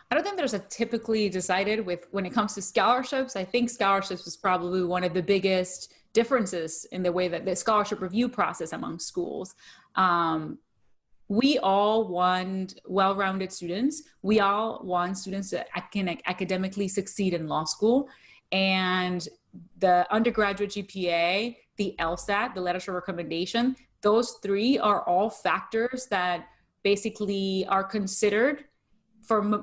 I don't think there's a typically decided with when it comes to scholarships. I think scholarships is probably one of the biggest differences in the way that the scholarship review process among schools. We all want well-rounded students. We all want students that can academically succeed in law school. And the undergraduate GPA, the LSAT, the letters of recommendation, those three are all factors that basically are considered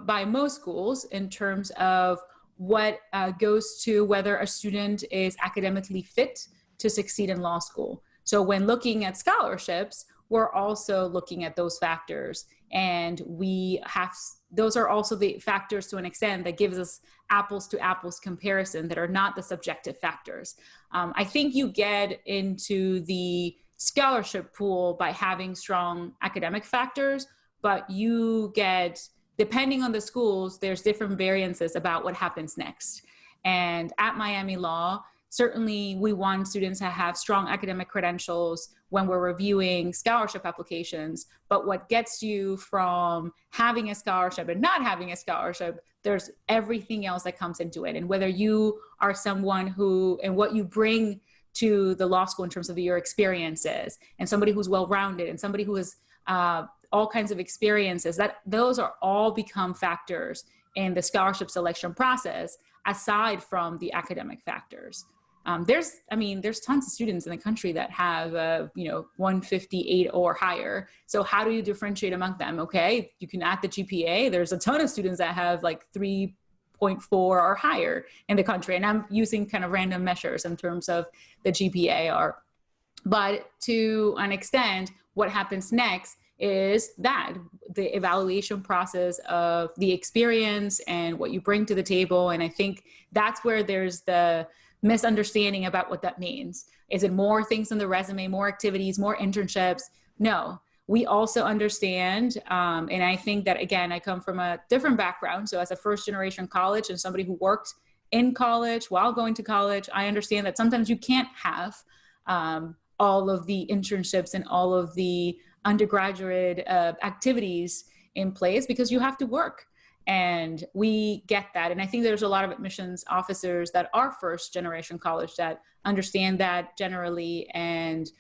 by most schools in terms of what goes to whether a student is academically fit to succeed in law school. So when looking at scholarships, we're also looking at those factors, and those are also the factors to an extent that gives us apples to apples comparison that are not the subjective factors. I think you get into the scholarship pool by having strong academic factors, but you get, depending on the schools, there's different variances about what happens next. And at Miami Law, certainly we want students to have strong academic credentials when we're reviewing scholarship applications, but what gets you from having a scholarship and not having a scholarship, there's everything else that comes into it. And whether you are someone who, and what you bring to the law school in terms of your experiences, and somebody who's well-rounded, and somebody who has all kinds of experiences, that those are all become factors in the scholarship selection process, aside from the academic factors. There's tons of students in the country that have, 158 or higher. So how do you differentiate among them? Okay, you can add the GPA. There's a ton of students that have like 3.4 or higher in the country. And I'm using kind of random measures in terms of the GPA. But to an extent, what happens next is that the evaluation process of the experience and what you bring to the table. And I think that's where there's the misunderstanding about what that means. Is it more things on the resume, more activities, more internships? No, we also understand, and I think that, again, I come from a different background. So as a first generation college and somebody who worked in college while going to college, I understand that sometimes you can't have all of the internships and all of the undergraduate activities in place because you have to work. And we get that. And I think there's a lot of admissions officers that are first generation college that understand that generally. And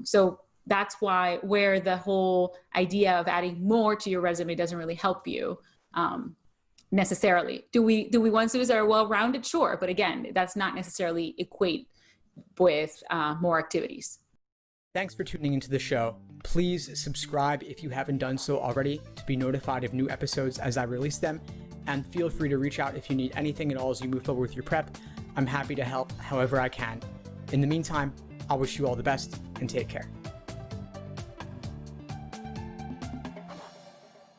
so that's where the whole idea of adding more to your resume doesn't really help you necessarily. Do we want students that are well-rounded? Sure. But again, that's not necessarily equate with more activities. Thanks for tuning into the show. Please subscribe if you haven't done so already to be notified of new episodes as I release them. And feel free to reach out if you need anything at all as you move forward with your prep. I'm happy to help however I can. In the meantime, I'll wish you all the best and take care.